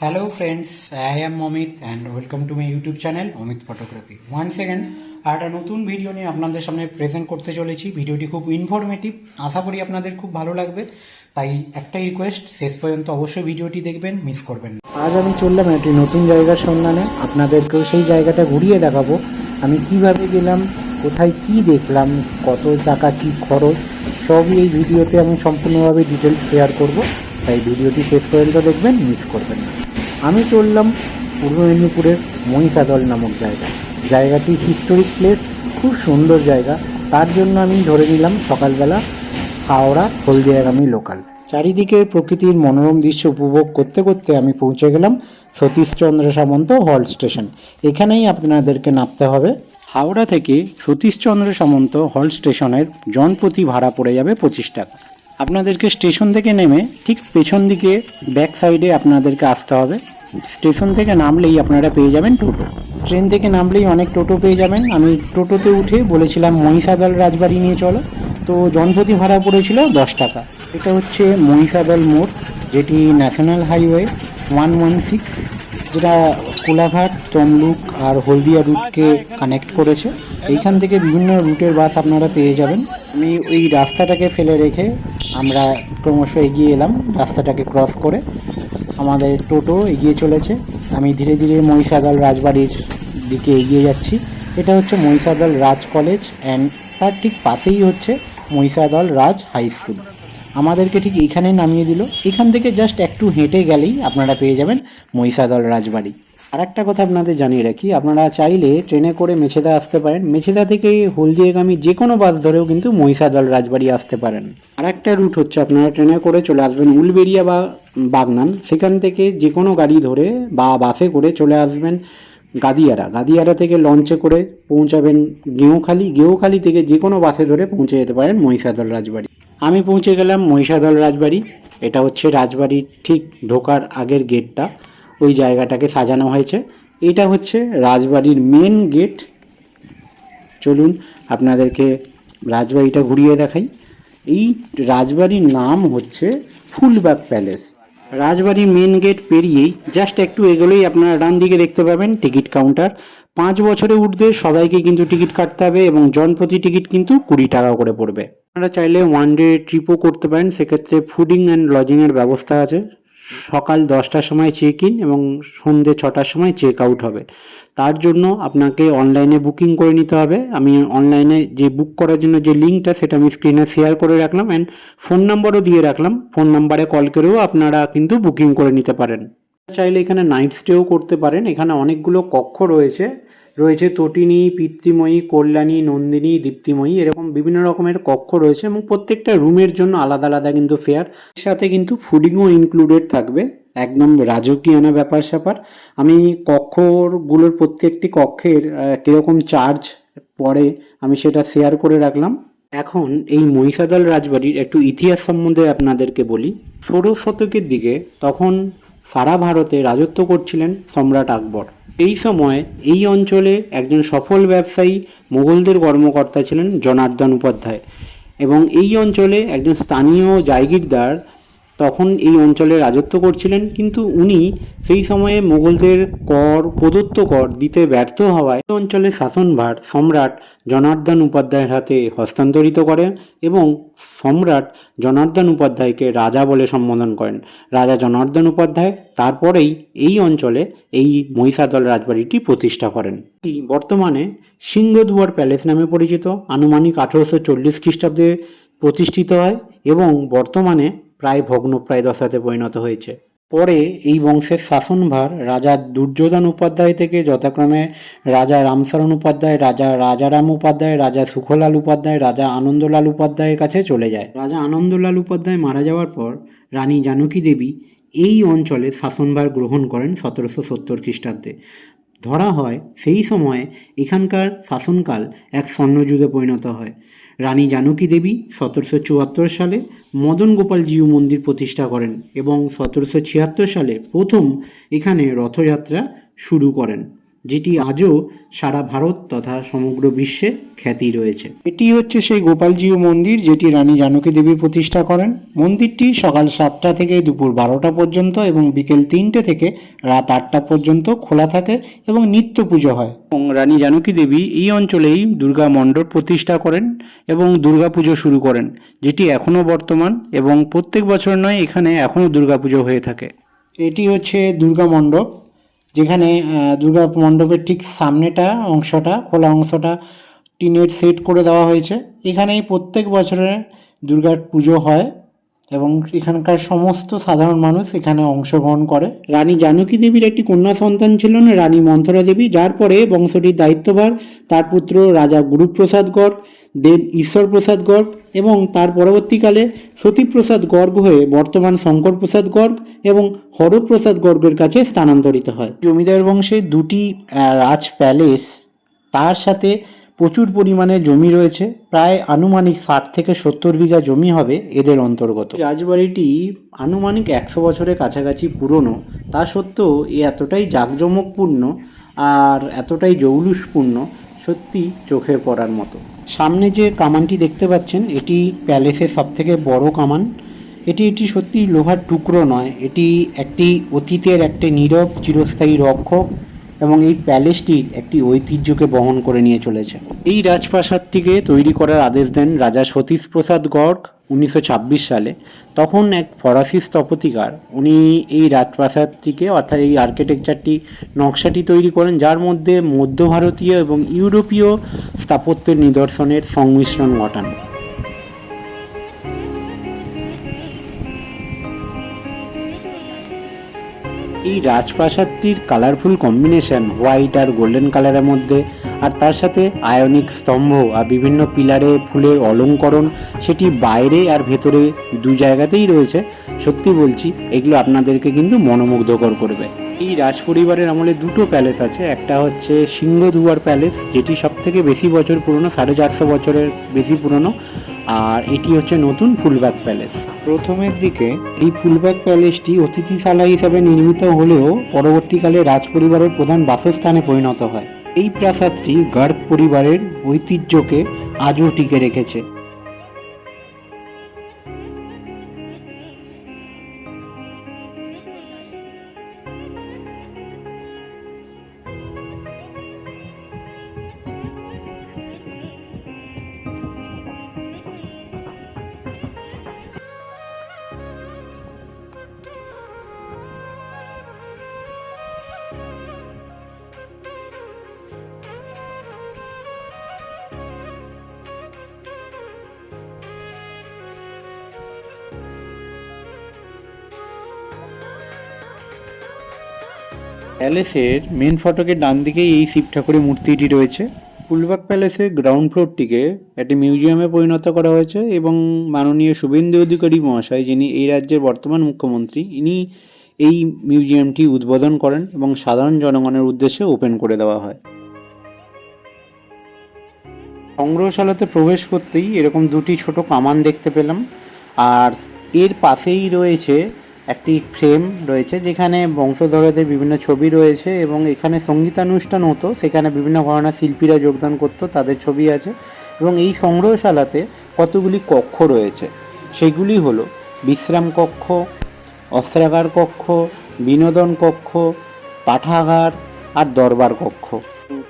Hello friends, I am Omit and welcome to my YouTube channel Omit Photography. Once again একটা নতুন video নিয়ে আপনাদের সামনে present করতে চলেছি। ভিডিওটি খুব ইনফরমেটিভ, আশা করি আপনাদের খুব ভালো লাগবে। তাই একটাই রিকোয়েস্ট, শেষ পর্যন্ত অবশ্যই ভিডিওটি দেখবেন, মিস করবেন না। আজ আমি চললাম একটি নতুন জায়গার সন্ধানে, আপনাদেরকেও সেই জায়গাটা ঘুরিয়ে দেখাবো। আমি কিভাবে গেলাম, কোথায় কি দেখলাম, কত টাকা কি খরচ, সবই এই ভিডিওতে আমি সম্পূর্ণভাবে ডিটেলস শেয়ার করব। তাই ভিডিওটি শেষ পর্যন্ত দেখবেন, মিস করবেন না। আমি চললাম পূর্ব মেদিনীপুরের মহিষাদল নামক জায়গাটি হিস্টোরিক প্লেস, খুব সুন্দর জায়গা। তার জন্য আমি ধরে নিলাম সকালবেলা হাওড়া হলদিয়াগামী লোকাল। চারিদিকের প্রকৃতির মনোরম দৃশ্য উপভোগ করতে করতে আমি পৌঁছে গেলাম সতীশচন্দ্র সামন্ত হল্ট স্টেশন। এখানেই আপনাদেরকে নামতে হবে। হাওড়া থেকে সতীশচন্দ্র সামন্ত হল্ট স্টেশনের জনপ্রতি ভাড়া পড়ে যাবে 25 টাকা। আপনাদেরকে স্টেশন থেকে নেমে ঠিক পেছন দিকে ব্যাক সাইডে আপনাদেরকে আসতে হবে। স্টেশন থেকে নামলেই আপনারা পেয়ে যাবেন টোটো। ট্রেন থেকে নামলেই অনেক টোটো পেয়ে যাবেন। আমি টোটোতে উঠে বলেছিলাম মহিষাদল রাজবাড়ি নিয়ে চলো, তো জনপ্রতি ভাড়া পড়েছিল 10 টাকা। এটা হচ্ছে মহিষাদল মোড়, যেটি ন্যাশনাল হাইওয়ে 116, যেটা কোলাঘাট, তমলুক আর হলদিয়া রুটকে কানেক্ট করেছে। এইখান থেকে বিভিন্ন রুটের বাস আপনারা পেয়ে যাবেন। আমি ওই রাস্তাটাকে ফেলে রেখে আমরা ক্রমশ এগিয়ে এলাম। রাস্তাটাকে ক্রস করে আমাদের টোটো এগিয়ে চলেছে। আমি ধীরে ধীরে মহিষাদল রাজবাড়ির দিকে এগিয়ে যাচ্ছি। এটা হচ্ছে মহিষাদল রাজ কলেজ অ্যান্ড তার ঠিক পাশেই হচ্ছে মহিষাদল রাজ হাই স্কুল। আমাদেরকে ঠিক এইখানে নামিয়ে দিল। এখান থেকে জাস্ট একটু হেঁটে গেলেই আপনারা পেয়ে যাবেন মহিষাদল রাজবাড়ি। আর একটা কথা আপনাদের জানিয়ে রাখি, আপনারা চাইলে ট্রেনে করে মেছেদা আসতে পারেন। মেছেদা থেকে হলদিয়াগামী যে কোনো বাস ধরেও কিন্তু মহিষাদল রাজবাড়ি আসতে পারেন। আর একটা রুট হচ্ছে আপনারা ট্রেনে করে চলে আসবেন উলবেড়িয়া বা বাগনান। সেখান থেকে যে কোনো গাড়ি ধরে বা বাসে করে চলে আসবেন গাদিয়ারা থেকে লঞ্চে করে পৌঁছাবেন গেঁওখালি থেকে যে কোনো বাসে ধরে পৌঁছে যেতে পারেন মহিষাদল রাজবাড়ি। আমি পৌঁছে গেলাম মহিষাদল রাজবাড়ি। এটা হচ্ছে রাজবাড়ির ঠিক ঢোকার আগের গেটটা, ওই জায়গাটাকে সাজানো হয়েছে। এটা হচ্ছে রাজবাড়ির মেন গেট। চলুন আপনাদেরকে রাজবাড়িটা ঘুরিয়ে দেখাই। এই রাজবাড়ির নাম হচ্ছে ফুলবাগ প্যালেস। রাজবাড়ির মেন গেট পেরিয়েই জাস্ট একটু এগোলেই আপনারা ডান দিকে দেখতে পাবেন টিকিট কাউন্টার। 5 বছরে ঊর্ধ্বে সবাইকে কিন্তু টিকিট কাটতে হবে এবং জনপ্রতি টিকিট কিন্তু 20 টাকা করে পড়বে। আপনারা চাইলে ওয়ান ডে ট্রিপও করতে পারেন, সেক্ষেত্রে ফুডিং অ্যান্ড লজিংয়ের ব্যবস্থা আছে। সকাল 10টার সময় চেক ইন এবং সন্ধ্যে 6টার সময় চেক আউট হবে। তার জন্য আপনাকে অনলাইনে বুকিং করে নিতে হবে। আমি অনলাইনে যে বুক করার জন্য যে লিঙ্কটা, সেটা আমি স্ক্রিনে শেয়ার করে রাখলাম অ্যান্ড ফোন নাম্বারও দিয়ে রাখলাম। ফোন নাম্বারে কল করেও আপনারা কিন্তু বুকিং করে নিতে পারেন। চাইলে এখানে নাইট স্টেও করতে পারেন। এখানে অনেকগুলো কক্ষ রয়েছে তটিনী, পিতৃময়ী, কল্যাণী, নন্দিনী, দীপ্তিময়ী, এরকম বিভিন্ন রকমের কক্ষ রয়েছে এবং প্রত্যেকটা রুমের জন্য আলাদা আলাদা কিন্তু ফেয়ার। সাথে কিন্তু ফুডিংও ইনক্লুডেড থাকবে, একদম রাজকীয়ানা ব্যাপার স্যাপার। আমি কক্ষগুলোর প্রত্যেকটি কক্ষের কীরকম চার্জ পড়ে আমি সেটা শেয়ার করে রাখলাম। এখন এই মহিষাদল রাজবাড়ির একটু ইতিহাস সম্বন্ধে আপনাদেরকে বলি। 16 শতকের দিকে তখন সারা ভারতে রাজত্ব করছিলেন সম্রাট আকবর। এই সময় এই অঞ্চলে একজন সফল ব্যবসায়ী মুঘলদের কর্মকর্তা ছিলেন জনার্দন উপাধ্যায় এবং এই অঞ্চলে একজন স্থানীয় জায়গিরদার তখন এই অঞ্চলে রাজত্ব করছিলেন। কিন্তু উনি সেই সময়ে মুঘলদের প্রদত্ত কর দিতে ব্যর্থ হওয়ায় এই অঞ্চলের শাসনভার সম্রাট জনার্দন উপাধ্যায়ের হাতে হস্তান্তরিত করেন এবং সম্রাট জনার্দন উপাধ্যায়কে রাজা বলে সম্বোধন করেন। রাজা জনার্দন উপাধ্যায় তারপরেই এই অঞ্চলে এই মহিষাদল রাজবাড়িটি প্রতিষ্ঠা করেন। এটি বর্তমানে সিংহদুয়ার প্যালেস নামে পরিচিত। আনুমানিক 1840 খ্রিস্টাব্দে প্রতিষ্ঠিত হয় এবং বর্তমানে প্রায় ভগ্নপ্রায় দশাতে পরিণত হয়েছে। পরে এই বংশের শাসনভার রাজা দুর্যোধন উপাধ্যায় থেকে যথাক্রমে রাজা রামচরণ উপাধ্যায়, রাজা রাজারাম উপাধ্যায়, রাজা সুখলাল উপাধ্যায়, রাজা আনন্দলাল উপাধ্যায়ের কাছে চলে যায়। রাজা আনন্দলাল উপাধ্যায় মারা যাওয়ার পর রানী জানকী দেবী এই অঞ্চলে শাসনভার গ্রহণ করেন 1770 খ্রিস্টাব্দে। ধরা হয় সেই সময়ে এখানকার শাসনকাল এক স্বর্ণযুগে পরিণত হয়। রানী জানকী দেবী 1774 সালে মদন গোপাল জিউ মন্দির প্রতিষ্ঠা করেন এবং 1776 সালে প্রথম এখানে রথযাত্রা শুরু করেন। যেটি আজও সারা ভারত তথা সমগ্র বিশ্বে খ্যাতি রয়েছে। এটি হচ্ছে সেই গোপালজিউ মন্দির যেটি রানী জানকী দেবী প্রতিষ্ঠা করেন। মন্দিরটি সকাল 7টা থেকে দুপুর 12টা পর্যন্ত এবং বিকেল 3টে থেকে রাত 8টা পর্যন্ত খোলা থাকে এবং নিত্য পুজো হয়। এবং রানী জানকী দেবী এই অঞ্চলেই দুর্গা মণ্ডপ প্রতিষ্ঠা করেন এবং দুর্গা পুজো শুরু করেন, যেটি এখনও বর্তমান এবং প্রত্যেক বছর নয়, এখানে এখনও দুর্গা পুজো হয়ে থাকে। এটি হচ্ছে দুর্গা মণ্ডপ, যেখানে দুর্গা মণ্ডপের ঠিক সামনেটা অংশটা, খোলা অংশটা টিনের সেট করে দেওয়া হয়েছে। এখানেই প্রত্যেক বছরে দুর্গার পুজো হয় এবং এখানকার সমস্ত সাধারণ মানুষ এখানে অংশগ্রহণ করে। রানী জানকী দেবীর একটি কন্যা সন্তান ছিলেন রানী মন্থরা দেবী, যার পরে বংশটির দায়িত্বভার তার পুত্র রাজা গুরুপ্রসাদ গর্গ, দেব ঈশ্বরপ্রসাদ গর্গ এবং তার পরবর্তীকালে সতীপ্রসাদ গর্গ হয়ে বর্তমান শঙ্করপ্রসাদ গর্গ এবং হরপ্রসাদ গর্গের কাছে স্থানান্তরিত হয়। জমিদার বংশে দুটি রাজ প্যালেস, তার সাথে প্রচুর পরিমাণে জমি রয়েছে, প্রায় আনুমানিক 60 থেকে 70 বিঘা জমি হবে এদের অন্তর্গত। রাজবাড়িটি আনুমানিক 100 বছরের কাছাকাছি পুরনো, তা সত্ত্বেও এতটাই জাঁকজমকপূর্ণ আর এতটাই জৌলুসপূর্ণ, সত্যি চোখে পড়ার মতো। সামনে যে কামানটি দেখতে পাচ্ছেন এটি প্যালেসের সবথেকে বড় কামান। এটি সত্যি লোহার টুকরো নয়, এটি একটি অতীতের একটি নীরব চিরস্থায়ী রক্ষক এবং এই প্যালেসটির একটি ঐতিহ্যকে বহন করে নিয়ে চলেছে। এই রাজপ্রাসাদটিকে তৈরি করার আদেশ দেন রাজা সতীশ প্রসাদ গর্গ 1926 সালে। তখন এক ফরাসি স্থপতিকার উনি এই রাজপ্রাসাদটিকে অর্থাৎ এই আর্কিটেকচারটি নকশাটি তৈরি করেন, যার মধ্যে মধ্য ভারতীয় এবং ইউরোপীয় স্থাপত্যের নিদর্শনের সংমিশ্রণ ঘটান। এই রাজপ্রাসাদটির কালারফুল কম্বিনেশন হোয়াইট আর গোল্ডেন কালারের মধ্যে, আর তার সাথে আয়নিক স্তম্ভ আর বিভিন্ন পিলারে ফুলের অলঙ্করণ, সেটি বাইরে আর ভেতরে দু জায়গাতেই রয়েছে। সত্যি বলছি, এগুলো আপনাদেরকে কিন্তু মনোমুগ্ধকর করবে। এই রাজপরিবারের আমলে দুটো প্যালেস আছে, একটা হচ্ছে সিংহদুয়ার প্যালেস, যেটি সব থেকে বেশি বছর পুরনো, 450 বছরের বেশি পুরনো, আর এটি হচ্ছে নতুন ফুলবাগ প্যালেস। প্রথমের দিকে এই ফুলবাগ প্যালেসটি অতিথিশালা হিসাবে নির্মিত হলেও পরবর্তীকালে রাজপরিবারের প্রধান বাসস্থানে পরিণত হয়। এই প্রাসাদটি গার্গ পরিবারের ঐতিহ্যকে আজও টিকে রেখেছে। প্যালেসের মেন ফটকের ডান দিকেই এই শিব ঠাকুরের মূর্তিটি রয়েছে। ফুলবাগ প্যালেসের গ্রাউন্ড ফ্লোরটিকে একটি মিউজিয়ামে পরিণত করা হয়েছে এবং মাননীয় শুভেন্দু অধিকারী মহাশয়, যিনি এই রাজ্যের বর্তমান মুখ্যমন্ত্রী, ইনি এই মিউজিয়ামটি উদ্বোধন করেন এবং সাধারণ জনগণের উদ্দেশ্যে ওপেন করে দেওয়া হয়। সংগ্রহশালাতে প্রবেশ করতেই এরকম দুটি ছোট কামান দেখতে পেলাম, আর এর পাশেই রয়েছে একটি ফ্রেম রয়েছে যেখানে বংশধরদের বিভিন্ন ছবি রয়েছে এবং এখানে সঙ্গীতানুষ্ঠান হতো, সেখানে বিভিন্ন ধরনের শিল্পীরা যোগদান করতো, তাদের ছবি আছে। এবং এই সংগ্রহশালাতে কতগুলি কক্ষ রয়েছে, সেগুলি হলো বিশ্রাম কক্ষ, অস্ত্রাগার কক্ষ, বিনোদন কক্ষ, পাঠাগার আর দরবার কক্ষ,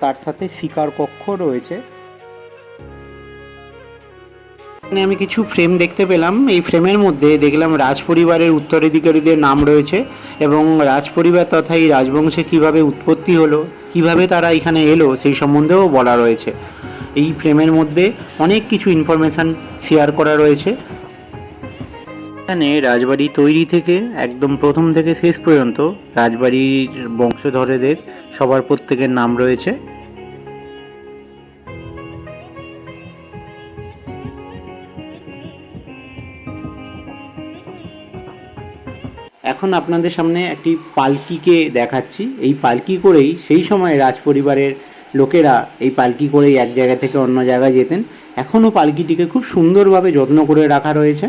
তার সাথে শিকার কক্ষ রয়েছে। এখানে আমি কিছু ফ্রেম দেখতে পেলাম, এই ফ্রেমের মধ্যে দেখলাম রাজপরিবারের উত্তরাধিকারীদের নাম রয়েছে এবং রাজপরিবার তথা এই রাজবংশে কীভাবে উৎপত্তি হলো, কীভাবে তারা এখানে এলো সেই সম্বন্ধেও বলা রয়েছে। এই ফ্রেমের মধ্যে অনেক কিছু ইনফরমেশান শেয়ার করা রয়েছে। এখানে রাজবাড়ি তৈরি থেকে একদম প্রথম থেকে শেষ পর্যন্ত রাজবাড়ির বংশধরদের সবার প্রত্যেকের নাম রয়েছে। এখন আপনাদের সামনে একটি পালকিকে দেখাচ্ছি। এই পালকি করেই সেই সময় রাজপরিবারের লোকেরা এই পালকি করেই এক জায়গা থেকে অন্য জায়গায় যেতেন। এখনও পালকিটিকে খুব সুন্দরভাবে যত্ন করে রাখা রয়েছে।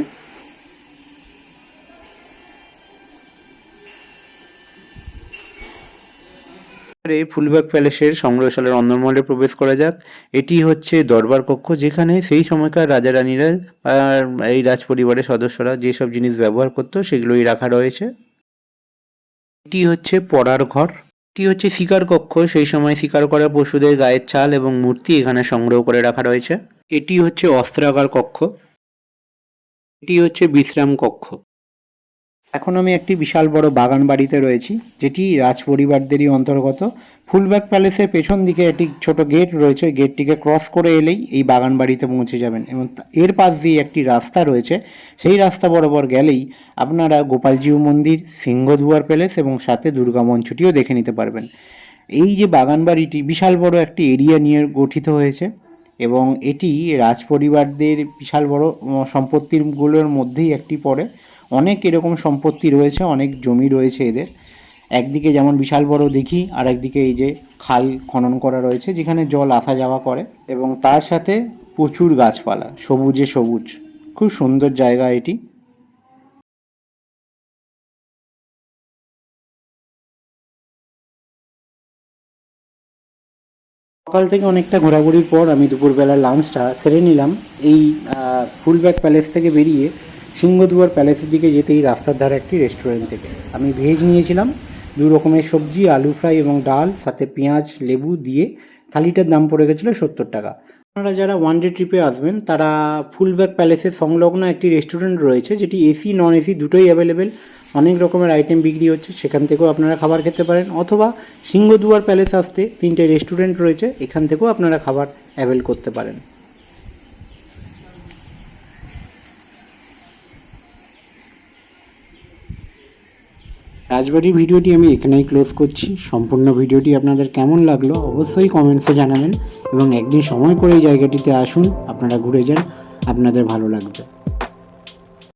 এই ফুলবাগ প্যালেসের সংগ্রহশালার অন্দরমহলে প্রবেশ করা যাক। এটি হচ্ছে দরবার কক্ষ, যেখানে সেই সময়কার রাজা রানীরা আর এই রাজ পরিবারের সদস্যরা যেসব জিনিস ব্যবহার করতো সেগুলোই রাখা রয়েছে। এটি হচ্ছে পড়ার ঘর। এটি হচ্ছে শিকার কক্ষ, সেই সময় শিকার করা পশুদের গায়ের ছাল এবং মূর্তি এখানে সংগ্রহ করে রাখা রয়েছে। এটি হচ্ছে অস্ত্রাগার কক্ষ। এটি হচ্ছে বিশ্রাম কক্ষ। এখন আমি একটি বিশাল বড় বাগান বাড়িতে রয়েছি, যেটি রাজ পরিবারদেরই অন্তর্গত। ফুলবাগ প্যালেসের পেছন দিকে একটি ছোট গেট রয়েছে, গেটটিকে ক্রস করে এলেই এই বাগান বাড়িতে পৌঁছে যাবেন এবং এর পাশ দিয়ে একটি রাস্তা রয়েছে, সেই রাস্তা বরাবর গেলেই আপনারা গোপালজিউ মন্দির, সিংহদুয়ার প্যালেস এবং সাথে দুর্গা মঞ্চটিও দেখে নিতে পারবেন। এই যে বাগান বাড়িটি বিশাল বড় একটি এরিয়া নিয়ে গঠিত হয়েছে এবং এটি রাজ পরিবারদের বিশাল বড় সম্পত্তিগুলোর মধ্যেই একটি পড়ে। অনেক এরকম সম্পত্তি রয়েছে, অনেক জমি রয়েছে এদের। একদিকে যেমন বিশাল বড় দিঘি, আর একদিকে এই যে খাল খনন করা রয়েছে যেখানে জল আসা যাওয়া করে এবং তার সাথে প্রচুর গাছপালা, সবুজে সবুজ, খুব সুন্দর জায়গা এটি। সকাল থেকে অনেকটা ঘোরাঘুরির পর আমি দুপুরবেলা লাঞ্চটা সেরে নিলাম। এই ফুলবাগ প্যালেস থেকে বেরিয়ে সিংহদুয়ার প্যালেসের দিকে যেতেই রাস্তার ধারে একটি রেস্টুরেন্ট থেকে আমি ভেজ নিয়েছিলাম, 2 রকমের সবজি, আলু ফ্রাই এবং ডাল, সাথে পেঁয়াজ লেবু দিয়ে থালিটার দাম পড়ে গেছিলো 70 টাকা। আপনারা যারা ওয়ান ডে ট্রিপে আসবেন তারা ফুলবাগ প্যালেসের সংলগ্ন একটি রেস্টুরেন্ট রয়েছে, যেটি এসি নন এসি দুটোই অ্যাভেলেবেল, অনেক রকমের আইটেম বিক্রি হচ্ছে, সেখান থেকেও আপনারা খাবার খেতে পারেন। অথবা সিংহদুয়ার প্যালেস আসতে 3টে রেস্টুরেন্ট রয়েছে, এখান থেকেও আপনারা খাবার অ্যাভেল করতে পারেন। রাজবাড়ির ভিডিওটি আমি এখানেই ক্লোজ করছি। সম্পূর্ণ ভিডিওটি আপনাদের কেমন লাগলো অবশ্যই কমেন্টসে জানাবেন এবং একদিন সময় করে এই জায়গাটিতে আসুন, আপনারা ঘুরে যান, আপনাদের ভালো লাগবে।